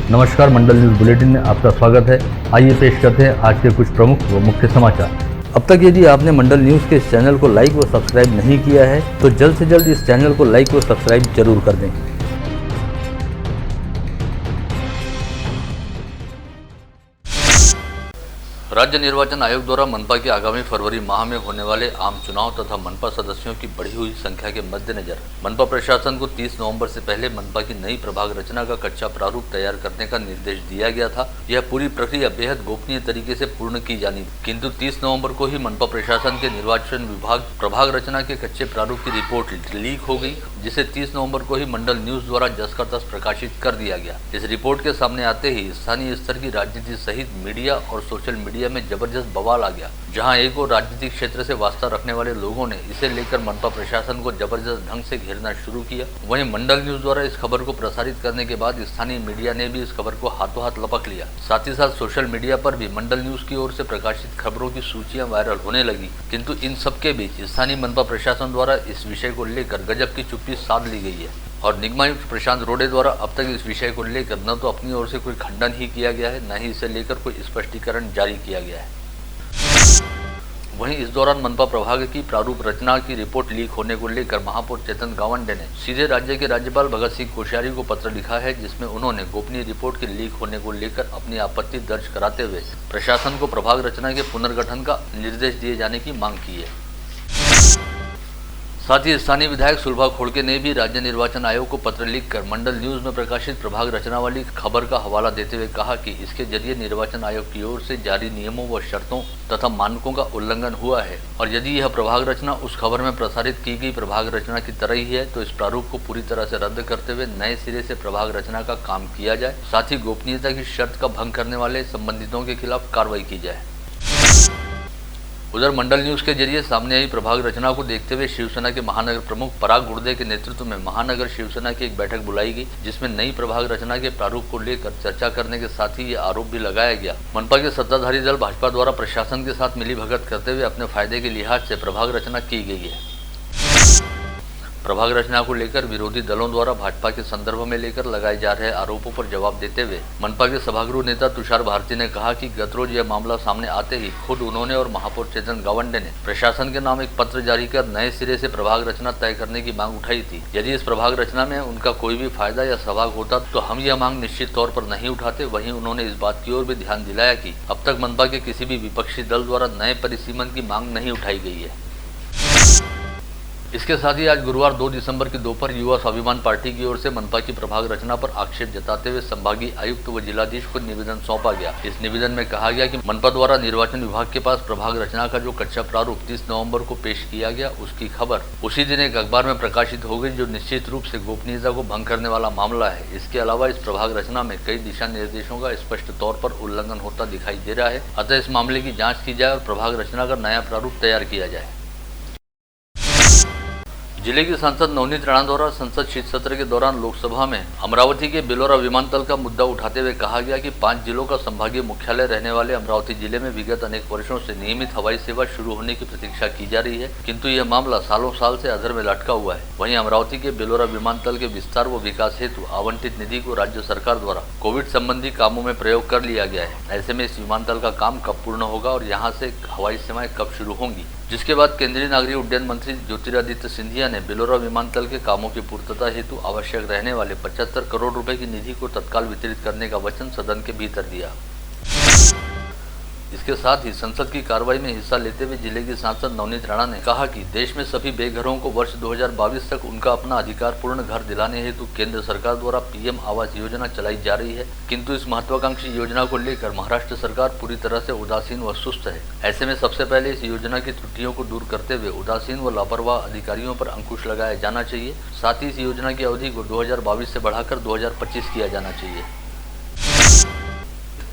नमस्कार, मंडल news bulletin में आपका स्वागत है। आइए पेश करते हैं आज के कुछ प्रमुख व मुख्य समाचार। अब तक यदि आपने मंडल न्यूज के इस चैनल को लाइक व सब्सक्राइब नहीं किया है तो जल्द से जल्द इस चैनल को लाइक व सब्सक्राइब जरूर कर दें। राज्य निर्वाचन आयोग द्वारा मनपा के आगामी फरवरी माह में होने वाले आम चुनाव तथा मनपा सदस्यों की बढ़ी हुई संख्या के मद्देनजर मनपा प्रशासन को 30 नवंबर से पहले मनपा की नई प्रभाग रचना का कच्चा प्रारूप तैयार करने का निर्देश दिया गया था। यह पूरी प्रक्रिया बेहद गोपनीय तरीके से पूर्ण की जानी थी, किंतु 30 नवम्बर को ही मनपा प्रशासन के निर्वाचन विभाग प्रभाग रचना के कच्चे प्रारूप की रिपोर्ट लीक हो गई, जिसे 30 नवम्बर को ही मंडल न्यूज द्वारा 10 का 10 प्रकाशित कर दिया गया। इस रिपोर्ट के सामने आते ही स्थानीय स्तर की राजनीति सहित मीडिया और सोशल मीडिया में जबरदस्त बवाल आ गया, जहां एक और राजनीतिक क्षेत्र से वास्ता रखने वाले लोगों ने इसे लेकर मनपा प्रशासन को जबरदस्त ढंग से घेरना शुरू किया। वहीं मंडल न्यूज द्वारा इस खबर को प्रसारित करने के बाद स्थानीय मीडिया ने भी इस खबर को हाथों हाथ लपक लिया। साथ ही साथ सोशल मीडिया पर भी मंडल न्यूज की ओर से प्रकाशित खबरों की सूचियां वायरल होने लगी, किंतु इन सबके बीच स्थानीय मनपा प्रशासन द्वारा इस विषय को लेकर गजब की चुप्पी साध ली गई है और निगमायुक्त प्रशांत रोडे द्वारा अब तक इस विषय को लेकर न तो अपनी ओर से कोई खंडन ही किया गया है, न ही इसे लेकर कोई स्पष्टीकरण जारी किया गया है। वहीं इस दौरान मनपा प्रभाग की प्रारूप रचना की रिपोर्ट लीक होने को लेकर महापौर चेतन गावंडे ने सीधे राज्य के राज्यपाल भगत सिंह कोश्यारी को पत्र लिखा है, जिसमें उन्होंने गोपनीय रिपोर्ट के लीक होने को लेकर अपनी आपत्ति दर्ज कराते हुए प्रशासन को प्रभाग रचना के पुनर्गठन का निर्देश दिए जाने की मांग की है। साथ ही स्थानीय विधायक सुलभा खोड़के ने भी राज्य निर्वाचन आयोग को पत्र लिखकर मंडल न्यूज में प्रकाशित प्रभाग रचना वाली खबर का हवाला देते हुए कहा कि इसके जरिए निर्वाचन आयोग की ओर से जारी नियमों व शर्तों तथा मानकों का उल्लंघन हुआ है और यदि यह प्रभाग रचना उस खबर में प्रसारित की गई प्रभाग रचना की तरह ही है तो इस प्रारूप को पूरी तरह से रद्द करते हुए नए सिरे से प्रभाग रचना का काम किया जाए। साथ ही गोपनीयता की शर्त का भंग करने वाले संबंधितों के खिलाफ कार्रवाई की जाए। उधर मंडल न्यूज के जरिए सामने आई प्रभाग रचना को देखते हुए शिवसेना के महानगर प्रमुख पराग गुर्दे के नेतृत्व में महानगर शिवसेना की एक बैठक बुलाई गई, जिसमें नई प्रभाग रचना के प्रारूप को लेकर चर्चा करने के साथ ही ये आरोप भी लगाया गया मनपा के सत्ताधारी दल भाजपा द्वारा प्रशासन के साथ मिलीभगत करते हुए अपने फायदे के लिहाज से प्रभाग रचना की गई है। प्रभाग रचना को लेकर विरोधी दलों द्वारा भाजपा के संदर्भ में लेकर लगाए जा रहे आरोपों पर जवाब देते हुए मनपा के सभागृह नेता तुषार भारती ने कहा कि गत रोज यह मामला सामने आते ही खुद उन्होंने और महापौर चेतन गावंडे ने प्रशासन के नाम एक पत्र जारी कर नए सिरे से प्रभाग रचना तय करने की मांग उठाई थी। यदि इस प्रभाग रचना में उनका कोई भी फायदा या सहभाग होता तो हम यह मांग निश्चित तौर पर नहीं उठाते। वहीं उन्होंने इस बात की ओर भी ध्यान दिलाया कि अब तक मनपा के किसी भी विपक्षी दल द्वारा नए परिसीमन की मांग नहीं उठाई गई है। इसके साथ ही आज गुरुवार 2 दिसंबर की दोपहर युवा स्वाभिमान पार्टी की ओर से मनपा की प्रभाग रचना पर आक्षेप जताते हुए संभागीय आयुक्त व जिलाधीश को निवेदन सौंपा गया। इस निवेदन में कहा गया कि मनपा द्वारा निर्वाचन विभाग के पास प्रभाग रचना का जो कच्चा प्रारूप 30 नवंबर को पेश किया गया, उसकी खबर उसी दिन एक अखबार में प्रकाशित हो गई, जो निश्चित रूप से गोपनीयता को भंग करने वाला मामला है। इसके अलावा इस प्रभाग रचना में कई दिशा निर्देशों का स्पष्ट तौर पर उल्लंघन होता दिखाई दे रहा है। अतः इस मामले की जाँच की जाए और प्रभाग रचना का नया प्रारूप तैयार किया जाए। जिले के सांसद नवनीत राणा द्वारा संसद शीत सत्र के दौरान लोकसभा में अमरावती के बेलोरा विमानतल का मुद्दा उठाते हुए कहा गया कि 5 जिलों का संभागीय मुख्यालय रहने वाले अमरावती जिले में विगत अनेक वर्षों से नियमित हवाई सेवा शुरू होने की प्रतीक्षा की जा रही है, किंतु यह मामला सालों साल से अधर में लटका हुआ है। वहीं अमरावती के बेलोरा विमानतल के विस्तार व विकास हेतु आवंटित निधि को राज्य सरकार द्वारा कोविड संबंधी कामों में प्रयोग कर लिया गया है। ऐसे में इस विमानतल का काम कब पूर्ण होगा और यहाँ से हवाई सेवाएं कब शुरू होंगी, जिसके बाद केंद्रीय नागरिक उड्डयन मंत्री ज्योतिरादित्य सिंधिया ने बेलोरा विमानतल के कामों की पूर्तता हेतु आवश्यक रहने वाले 75 करोड़ रुपए की निधि को तत्काल वितरित करने का वचन सदन के भीतर दिया। इसके साथ ही संसद की कार्रवाई में हिस्सा लेते हुए जिले के सांसद नवनीत राणा ने कहा कि देश में सभी बेघरों को वर्ष 2022 तक उनका अपना अधिकार पूर्ण घर दिलाने हेतु केंद्र सरकार द्वारा पीएम आवास योजना चलाई जा रही है, किंतु इस महत्वाकांक्षी योजना को लेकर महाराष्ट्र सरकार पूरी तरह से उदासीन व सुस्त है। ऐसे में सबसे पहले इस योजना की त्रुटियों को दूर करते हुए उदासीन व लापरवाह अधिकारियों पर अंकुश लगाया जाना चाहिए। साथ ही इस योजना की अवधि को 2022 से बढ़ाकर 2025 किया जाना चाहिए।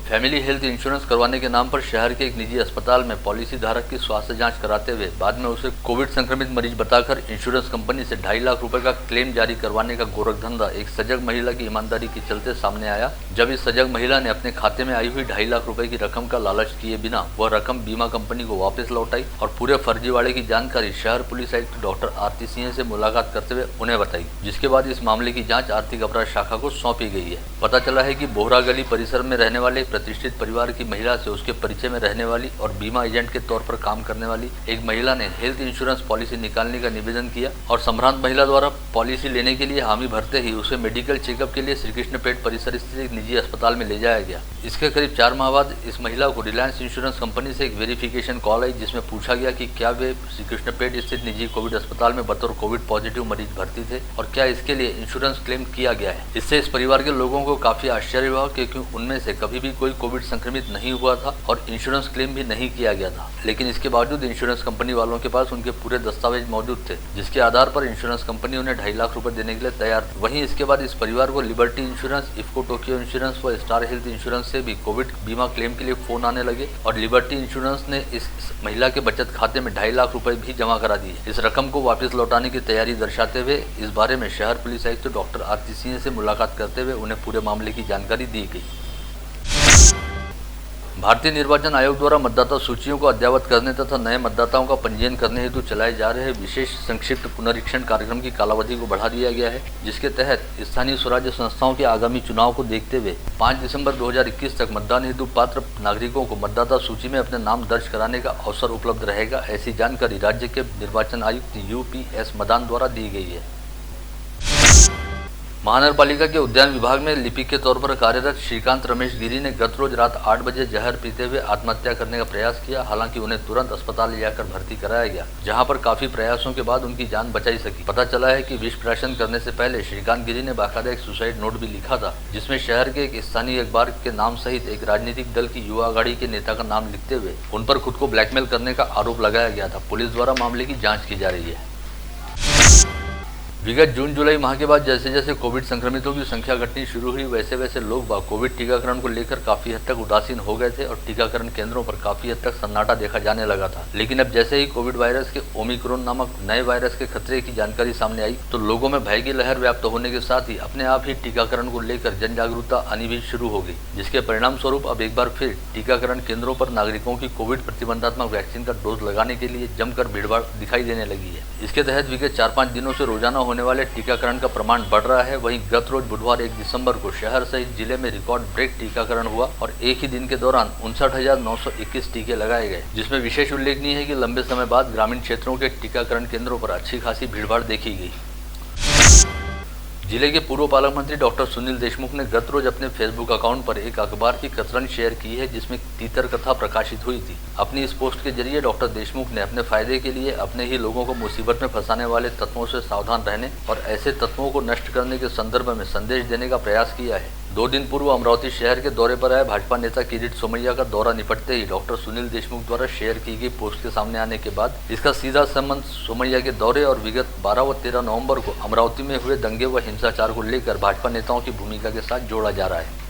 फैमिली हेल्थ इंश्योरेंस करवाने के नाम पर शहर के एक निजी अस्पताल में पॉलिसी धारक की स्वास्थ्य जांच कराते हुए बाद में उसे कोविड संक्रमित मरीज बताकर इंश्योरेंस कंपनी से 2.5 लाख रुपए का क्लेम जारी करवाने का गोरखधंधा एक सजग महिला की ईमानदारी के चलते सामने आया। जब इस सजग महिला ने अपने खाते में आई हुई 2.5 लाख रुपए की रकम का लालच किए बिना वह रकम बीमा कंपनी को वापस लौटाई और पूरे फर्जीवाड़े की जानकारी शहर पुलिस आयुक्त डॉक्टर आरती सिंह से मुलाकात करते हुए उन्हें बताई, जिसके बाद इस मामले की जाँच आर्थिक अपराध शाखा को सौंपी गई है। पता चला है कि बोहरा गली परिसर में रहने वाले एक प्रतिष्ठित परिवार की महिला से उसके परिचय में रहने वाली और बीमा एजेंट के तौर पर काम करने वाली एक महिला ने हेल्थ इंश्योरेंस पॉलिसी निकालने का निवेदन किया और संभ्रांत महिला द्वारा पॉलिसी लेने के लिए हामी भरते ही उसे मेडिकल चेकअप के लिए श्री कृष्ण पेट परिसर स्थित एक निजी अस्पताल में ले जाया गया। इसके करीब 4 माह बाद इस महिला को रिलायंस इंश्योरेंस कंपनी से एक वेरिफिकेशन कॉल आई, जिसमें पूछा गया कि क्या वे श्री कृष्ण पेट स्थित निजी कोविड अस्पताल में बतौर कोविड पॉजिटिव मरीज भर्ती थे और क्या इसके लिए इंश्योरेंस क्लेम किया गया है। इससे इस परिवार के लोगों को काफी आश्चर्य हुआ, क्योंकि उनमें से कभी भी कोई कोविड संक्रमित नहीं हुआ था और इंश्योरेंस क्लेम भी नहीं किया गया था। लेकिन इसके बावजूद इंश्योरेंस कंपनी वालों के पास उनके पूरे दस्तावेज मौजूद थे, जिसके आधार पर इंश्योरेंस कंपनी उन्हें 2.5 लाख रुपए देने के लिए तैयार थी। वहीं इसके बाद इस परिवार को liberty insurance, IFFCO Tokyo insurance व स्टार हेल्थ इंश्योरेंस से भी कोविड बीमा क्लेम के लिए फोन आने लगे और लिबर्टी इंश्योरेंस ने इस महिला के बचत खाते में 2.5 लाख रुपए भी जमा करा दिए। इस रकम को वापस लौटाने की तैयारी दर्शाते हुए इस बारे में शहर पुलिस आयुक्त डॉक्टर आरती सिंह से मुलाकात करते हुए उन्हें पूरे मामले की जानकारी दी गई। भारतीय निर्वाचन आयोग द्वारा मतदाता सूचियों को अद्ययावत करने तथा नए मतदाताओं का पंजीयन करने हेतु चलाए जा रहे विशेष संक्षिप्त पुनरीक्षण कार्यक्रम की कालावधि को बढ़ा दिया गया है, जिसके तहत स्थानीय स्वराज्य संस्थाओं के आगामी चुनाव को देखते हुए 5 दिसंबर 2021 तक मतदान हेतु पात्र नागरिकों को मतदाता सूची में अपने नाम दर्ज कराने का अवसर उपलब्ध रहेगा। ऐसी जानकारी राज्य के निर्वाचन आयुक्त UPS मदान द्वारा दी गई है। महानगरपालिका के उद्यान विभाग में लिपिक के तौर पर कार्यरत श्रीकांत रमेश गिरी ने गत रोज रात 8 बजे जहर पीते हुए आत्महत्या करने का प्रयास किया। हालांकि उन्हें तुरंत अस्पताल ले जाकर भर्ती कराया गया, जहां पर काफी प्रयासों के बाद उनकी जान बचाई सकी। पता चला है कि विष प्राशन करने से पहले श्रीकांत गिरी ने बाकायदा एक सुसाइड नोट भी लिखा था, जिसमें शहर के एक स्थानीय अखबार के नाम सहित एक राजनीतिक दल की युवा आघाड़ी के नेता का नाम लिखते हुए उन पर खुद को ब्लैकमेल करने का आरोप लगाया गया था। पुलिस द्वारा मामले की जाँच की जा रही है। विगत जून जुलाई माह के बाद जैसे जैसे कोविड संक्रमितों की संख्या घटनी शुरू हुई, वैसे वैसे लोग कोविड टीकाकरण को लेकर काफी हद तक उदासीन हो गए थे और टीकाकरण केंद्रों पर काफी हद तक सन्नाटा देखा जाने लगा था। लेकिन अब जैसे ही कोविड वायरस के ओमिक्रॉन नामक नए वायरस के खतरे की जानकारी सामने आई, तो लोगों में भय की लहर व्याप्त होने के साथ ही अपने आप ही टीकाकरण को लेकर जन जागरूकता आनी भी शुरू हो गई, जिसके परिणाम स्वरूप अब एक बार फिर टीकाकरण केंद्रों पर नागरिकों की कोविड प्रतिबंधात्मक वैक्सीन का डोज लगाने के लिए जमकर भीड़भाड़ दिखाई देने लगी है। इसके तहत विगत 4-5 दिनों से रोजाना होने वाले टीकाकरण का प्रमाण बढ़ रहा है। वहीं गत रोज बुधवार 1 दिसंबर को शहर सहित जिले में रिकॉर्ड ब्रेक टीकाकरण हुआ और एक ही दिन के दौरान 59,921 टीके लगाए गए, जिसमें विशेष उल्लेखनीय है कि लंबे समय बाद ग्रामीण क्षेत्रों के टीकाकरण केंद्रों पर अच्छी खासी भीड़भाड़ देखी गई। जिले के पूर्व पालक मंत्री डॉक्टर सुनील देशमुख ने गत रोज अपने फेसबुक अकाउंट पर एक अखबार की कतरन शेयर की है, जिसमें तीतर कथा प्रकाशित हुई थी। अपनी इस पोस्ट के जरिए डॉक्टर देशमुख ने अपने फायदे के लिए अपने ही लोगों को मुसीबत में फंसाने वाले तत्वों से सावधान रहने और ऐसे तत्वों को नष्ट करने के संदर्भ में संदेश देने का प्रयास किया है। 2 दिन पूर्व अमरावती शहर के दौरे पर आए भाजपा नेता किरीट सोमैया का दौरा निपटते ही डॉक्टर सुनील देशमुख द्वारा शेयर की गई पोस्ट के सामने आने के बाद इसका सीधा संबंध सोमैया के दौरे और विगत 12 व 13 नवंबर को अमरावती में हुए दंगे व हिंसाचार को लेकर भाजपा नेताओं की भूमिका के साथ जोड़ा जा रहा है।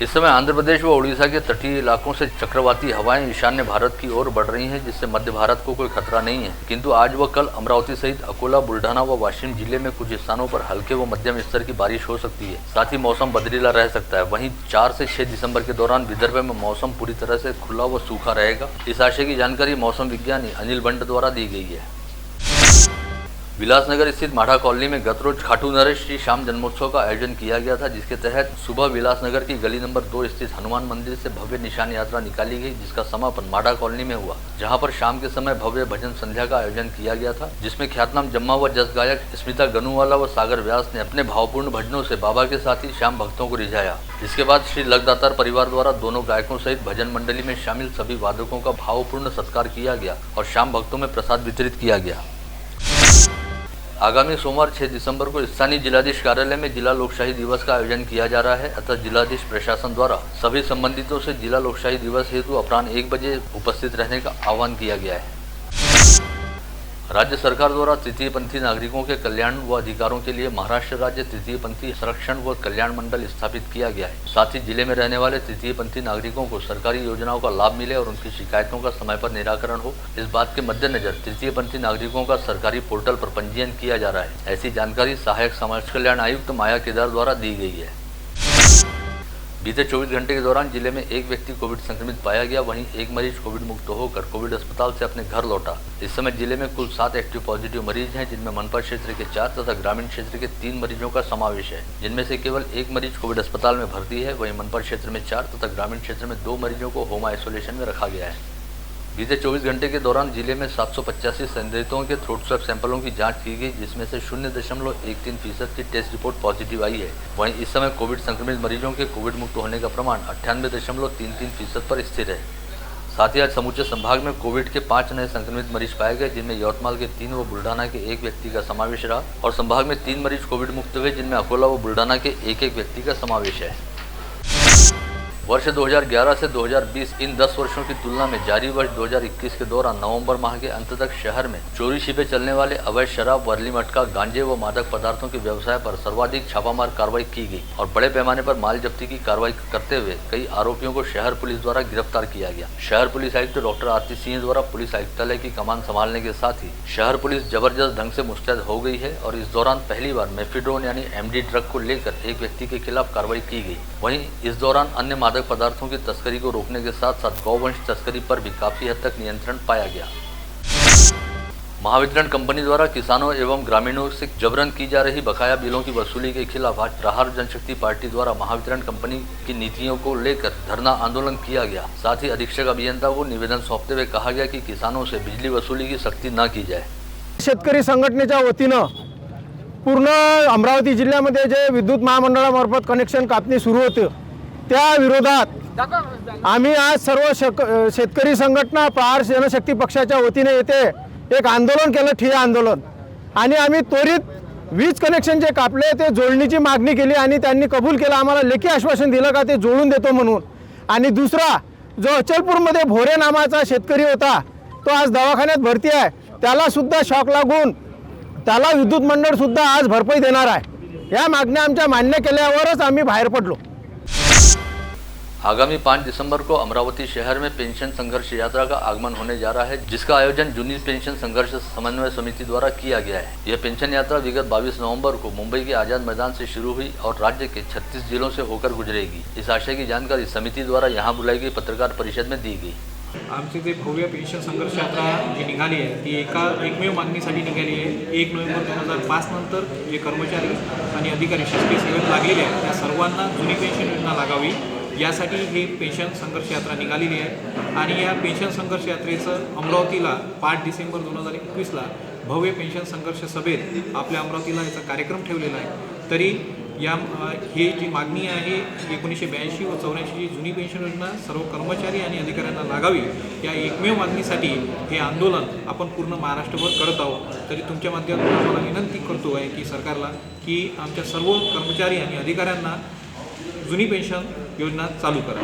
इस समय आंध्र प्रदेश व उड़ीसा के तटीय इलाकों से चक्रवाती हवाएं ईशान्य भारत की ओर बढ़ रही हैं, जिससे मध्य भारत को कोई खतरा नहीं है। किंतु आज व कल अमरावती सहित अकोला, बुल्ढाना व वाशिम जिले में कुछ स्थानों पर हल्के व मध्यम स्तर की बारिश हो सकती है। साथ ही मौसम बदलीला रह सकता है। वहीं 4 से 6 दिसंबर के दौरान विदर्भ में मौसम पूरी तरह से खुला व सूखा रहेगा। इस आशय की जानकारी मौसम विज्ञानी अनिल बंड द्वारा दी गई है। विलासनगर स्थित माढ़ा कॉलोनी में गत रोज खाटू नरेश श्री श्याम जन्मोत्सव का आयोजन किया गया था, जिसके तहत सुबह विलासनगर की गली नंबर 2 स्थित हनुमान मंदिर से भव्य निशान यात्रा निकाली गई, जिसका समापन माढ़ा कॉलोनी में हुआ, जहां पर शाम के समय भव्य भजन संध्या का आयोजन किया गया था, जिसमें ख्यातनाम जम्मा व जस गायक स्मिता गनुवाला व सागर व्यास ने अपने भावपूर्ण भजनों से बाबा के साथ ही श्याम भक्तों को रिझाया। इसके बाद श्री लगदातार परिवार द्वारा दोनों गायकों सहित भजन मंडली में शामिल सभी वादकों का भावपूर्ण सत्कार किया गया और श्याम भक्तों में प्रसाद वितरित किया गया। आगामी सोमवार 6 दिसंबर को स्थानीय जिलाधीश कार्यालय में जिला लोकशाही दिवस का आयोजन किया जा रहा है। अतः जिलाधीश प्रशासन द्वारा सभी संबंधितों से जिला लोकशाही दिवस हेतु अपराह्न 1 बजे उपस्थित रहने का आह्वान किया गया है। राज्य सरकार द्वारा तृतीय पंथी नागरिकों के कल्याण व अधिकारों के लिए महाराष्ट्र राज्य तृतीय पंथी संरक्षण व कल्याण मंडल स्थापित किया गया है। साथ ही जिले में रहने वाले तृतीय पंथी नागरिकों को सरकारी योजनाओं का लाभ मिले और उनकी शिकायतों का समय पर निराकरण हो, इस बात के मद्देनजर तृतीय पंथी नागरिकों का सरकारी पोर्टल पर पंजीयन किया जा रहा है। ऐसी जानकारी सहायक समाज कल्याण आयुक्त माया केदार द्वारा दी गई है। बीते 24 घंटे के दौरान जिले में एक व्यक्ति कोविड संक्रमित पाया गया, वहीं एक मरीज कोविड मुक्त होकर कोविड अस्पताल से अपने घर लौटा। इस समय जिले में कुल 7 एक्टिव पॉजिटिव मरीज हैं, जिनमें मनपा क्षेत्र के 4 तथा ग्रामीण क्षेत्र के 3 मरीजों का समावेश है, जिनमें से केवल एक मरीज कोविड अस्पताल में भर्ती है। वहीं मनपा क्षेत्र में 4 तथा ग्रामीण क्षेत्र में 2 मरीजों को होम आइसोलेशन में रखा गया है। बीते 24 घंटे के दौरान जिले में 785 संदिग्धों के थ्रोट स्वैब सैंपलों की जांच की गई, जिसमें से 0.13% की टेस्ट रिपोर्ट पॉजिटिव आई है। वहीं इस समय कोविड संक्रमित मरीजों के कोविड मुक्त होने का प्रमाण 98.33% पर स्थिर है। साथ ही आज समूचे संभाग में कोविड के 5 नए संक्रमित मरीज पाए गए, जिनमें यवतमाल के 3 व बुल्ढाना के 1 व्यक्ति का समावेश रहा और संभाग में 3 मरीज कोविड मुक्त हुए, जिनमें अकोला व बुल्ढाना के 1 व्यक्ति का समावेश है। वर्ष 2011 से 2020 इन 10 वर्षों की तुलना में जारी वर्ष 2021 के दौरान नवंबर माह के अंत तक शहर में चोरी छिपे चलने वाले अवैध शराब, वर्ली मटका, गांजे व मादक पदार्थों के व्यवसाय पर सर्वाधिक छापामार कार्रवाई की गई और बड़े पैमाने पर माल जब्ती की कार्रवाई करते हुए कई आरोपियों को शहर पुलिस द्वारा गिरफ्तार किया गया। शहर पुलिस आयुक्त डॉक्टर आरती सिंह द्वारा पुलिस आयुक्तालय की कमान संभालने के साथ ही शहर पुलिस जबरदस्त ढंग से मुस्तैद हो गई है और इस दौरान पहली बार मेफिड्रोन यानी एमडी ड्रग को लेकर एक व्यक्ति के खिलाफ कार्रवाई की गई। वहीं इस दौरान अन्य मादक पदार्थों की तस्करी को रोकने के साथ साथ गौवंश तस्करी पर भी काफी हद तक नियंत्रण पाया गया। महावितरण कंपनी द्वारा किसानों एवं ग्रामीणों से जबरन की जा रही बकाया बिलों की वसूली के खिलाफ आज प्रहार जनशक्ति पार्टी द्वारा महावितरण कंपनी की नीतियों को लेकर धरना आंदोलन किया गया। साथ ही अधीक्षक अभियंता को निवेदन सौंपते हुए कहा गया कि किसानों से बिजली वसूली की सख्ती न की जाए। शेतकरी संघटनेच्या वतीनं पूर्ण अमरावती जिल्ह्यामध्ये जे विद्युत महामंडळामार्फत कनेक्शन कापणी सुरू होते त्या विरोधात आम्ही आज सर्व शेतकरी संघटना प्रहार जनशक्ती पक्षाच्या वतीने येथे एक आंदोलन केलं, ठिय्या आंदोलन, आणि आम्ही त्वरित वीज कनेक्शन जे कापले ते जोडणीची मागणी केली आणि त्यांनी कबूल केलं, आम्हाला लेखी आश्वासन दिलं का ते जोडून देतो म्हणून। आणि दुसरा जो अचलपूरमध्ये भोरे नामाचा शेतकरी होता तो आज दवाखान्यात भरती आहे, त्याला सुद्धा शॉक लागून त्याला विद्युत मंडळ सुद्धा आज भरपाई देणार आहे। या मागण्या आमच्या मान्य केल्यावरच आम्ही बाहेर पडलो। आगामी 5 दिसंबर को अमरावती शहर में पेंशन संघर्ष यात्रा का आगमन होने जा रहा है, जिसका आयोजन जूनियर पेंशन संघर्ष समन्वय समिति द्वारा किया गया है। यह पेंशन यात्रा विगत 22 नवंबर को मुंबई के आजाद मैदान से शुरू हुई और राज्य के 36 जिलों से होकर गुजरेगी। इस आशय की जानकारी समिति द्वारा यहां बुलाई गई पत्रकार परिषद में दी गई। आमची जे भव्य पेन्शन संघर्ष यात्रा जी निघाली आहे ती एकमेव मागणीसाठी निघाली आहे। 1 नोव्हेंबर 2005 नंतर जे कर्मचारी आणि अधिकारी शासकीय सेवेत लागलेले आहेत त्या सर्वांना जुनी पेन्शन योजना लागावी यासाठी ही पेन्शन संघर्ष यात्रा निघालेली आहे। आणि या पेन्शन संघर्ष यात्रेचं अमरावतीला 5 डिसेंबर 2021ला भव्य पेन्शन संघर्ष सभेत आपल्या अमरावतीला याचा कार्यक्रम ठेवलेला आहे। तरी या ही जी मागणी आहे 1982 व 84 जी जुनी पेन्शन योजना सर्व कर्मचारी आणि अधिकाऱ्यांना लागावी या एकमेव मागणीसाठी हे आंदोलन आपण पूर्ण महाराष्ट्रभर करत आहोत। तरी तुमच्या माध्यमातून आम्हाला विनंती करतो आहे की सरकारला की आमच्या सर्व कर्मचारी आणि अधिकाऱ्यांना जुनी पेन्शन योजना चालू करा।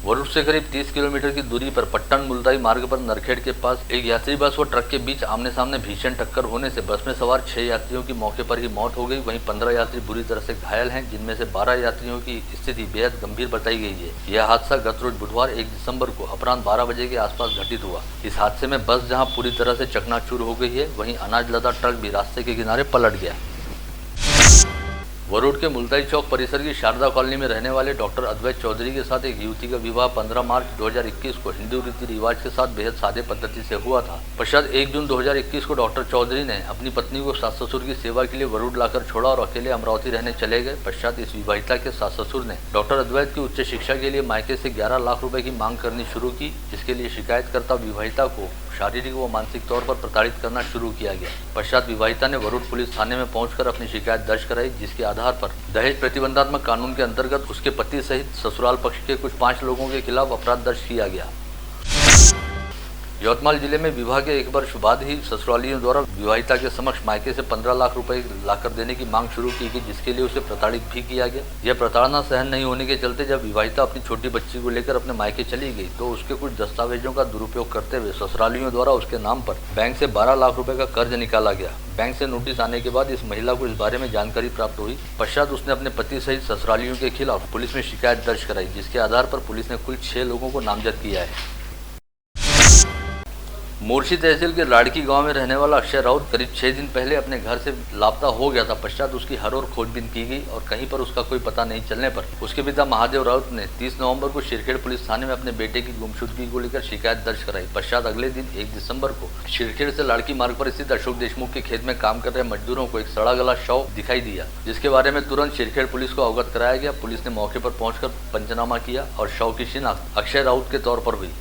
वरुड से करीब 30 किलोमीटर की दूरी पर पट्टन मुलताई मार्ग पर नरखेड़ के पास एक यात्री बस व ट्रक के बीच आमने सामने भीषण टक्कर होने से बस में सवार 6 यात्रियों की मौके पर ही मौत हो गई। वहीं 15 यात्री बुरी तरह से घायल हैं, जिनमें से 12 यात्रियों की स्थिति बेहद गंभीर बताई गई है। यह हादसा गत रोज बुधवार 1 दिसंबर को अपराह्न 12 बजे के आसपास घटित हुआ। इस हादसे में बस जहाँ पूरी तरह से चकनाचूर हो गई है, वहीं अनाज लदा ट्रक भी रास्ते के किनारे पलट गया। वरुड के मुलताई चौक परिसर की शारदा कॉलोनी में रहने वाले डॉक्टर अद्वैत चौधरी के साथ एक युवती का विवाह 15 मार्च 2021 को हिंदू रीति रिवाज के साथ बेहद सादे पद्धति से हुआ था। पश्चात 1 जून 2021 को डॉक्टर चौधरी ने अपनी पत्नी को सास ससुर की सेवा के लिए वरुड लाकर छोड़ा और अकेले अमरावती रहने चले गए। पश्चात इस विवाहिता के सास ससुर ने डॉक्टर अद्वैत की उच्च शिक्षा के लिए मायके से 11 लाख रुपए की मांग करनी शुरू की, जिसके लिए शिकायतकर्ता विवाहिता को शारीरिक व मानसिक तौर पर प्रताड़ित करना शुरू किया गया। पश्चात विवाहिता ने वरुड पुलिस थाने में पहुंचकर अपनी शिकायत दर्ज कराई, जिसके आधार पर दहेज प्रतिबंधात्मक कानून के अंतर्गत उसके पति सहित ससुराल पक्ष के कुछ 5 लोगों के खिलाफ अपराध दर्ज किया गया। यवतमाल जिले में विवाह के 1 वर्ष बाद ही ससुरालियों द्वारा विवाहिता के समक्ष मायके से 15 लाख रुपए लाकर देने की मांग शुरू की गई, जिसके लिए उसे प्रताड़ित भी किया गया। यह प्रताड़ना सहन नहीं होने के चलते जब विवाहिता अपनी छोटी बच्ची को लेकर अपने मायके चली गई तो उसके कुछ दस्तावेजों का दुरुपयोग करते हुए ससुरालियों द्वारा उसके नाम पर बैंक से 12 लाख रुपए का कर्ज निकाला गया। बैंक से नोटिस आने के बाद इस महिला को इस बारे में जानकारी प्राप्त हुई। पश्चात उसने अपने पति सहित ससुरालियों के खिलाफ पुलिस में शिकायत दर्ज कराई, जिसके आधार पर पुलिस ने कुल 6 लोगों को नामजद किया है। मोर्शी तहसील के लाड़की गांव में रहने वाला अक्षय राउत करीब 6 दिन पहले अपने घर से लापता हो गया था। पश्चात उसकी हर ओर खोजबीन की गई और कहीं पर उसका कोई पता नहीं चलने पर उसके पिता महादेव राउत ने 30 नवंबर को शिरखेड़ पुलिस थाने में अपने बेटे की गुमशुदगी को लेकर शिकायत दर्ज कराई। पश्चात अगले दिन 1 दिसंबर को शिरखेड़ से लाड़की मार्ग पर स्थित अशोक देशमुख के खेत में काम कर रहे मजदूरों को एक सड़ा गला शव दिखाई दिया, जिसके बारे में तुरंत शिरखेड़ पुलिस को अवगत कराया गया। पुलिस ने मौके पर पहुंचकर पंचनामा किया और शव की शिनाख्त अक्षय राउत के तौर पर हुई।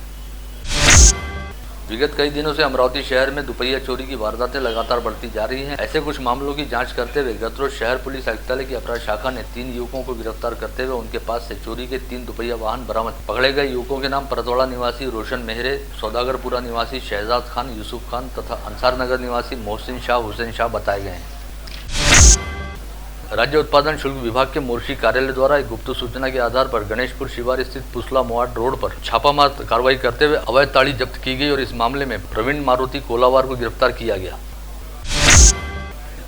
विगत कई दिनों से अमरावती शहर में दुपहिया चोरी की वारदातें लगातार बढ़ती जा रही हैं। ऐसे कुछ मामलों की जांच करते हुए गत रोज शहर पुलिस आयुक्तालय की अपराध शाखा ने 3 युवकों को गिरफ्तार करते हुए उनके पास से चोरी के 3 दुपहिया वाहन बरामद। पकड़े गए युवकों के नाम परतवाड़ा निवासी रोशन मेहरे, सौदागरपुरा निवासी शहजाद खान, यूसुफ खान तथा अंसार नगर निवासी मोहसिन शाह, हुसैन शाह बताए गए हैं। राज्य उत्पादन शुल्क विभाग के मोर्शी कार्यालय द्वारा एक गुप्त सूचना के आधार पर गणेशपुर शिवार स्थित पुसला मोवाड़ रोड पर छापामार कार्रवाई करते हुए अवैध ताड़ी जब्त की गई और इस मामले में प्रवीण मारुति कोलावार को गिरफ्तार किया गया।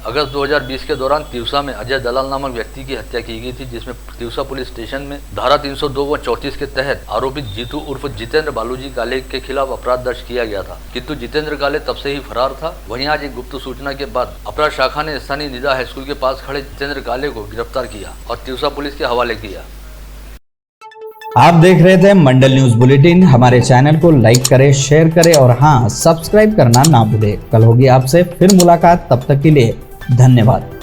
अगस्त 2020 के दौरान तिवसा में अजय दलाल नामक व्यक्ति की हत्या की गई थी, जिसमें तिवसा पुलिस स्टेशन में धारा 302 व 34 के तहत आरोपित जीतू उर्फ जितेंद्र बालूजी काले के खिलाफ अपराध दर्ज किया गया था, किंतु जितेंद्र काले तब से ही फरार था। वहीं आज एक गुप्त सूचना के बाद अपराध शाखा ने स्थानीय निदा हाईस्कूल के पास खड़े जितेंद्र काले को गिरफ्तार किया और तिवसा पुलिस के हवाले किया। आप देख रहे थे मंडल न्यूज बुलेटिन। हमारे चैनल को लाइक करें, शेयर करें और हाँ, सब्सक्राइब करना ना भूलें। कल होगी आपसे फिर मुलाकात, तब तक के लिए धन्यवाद।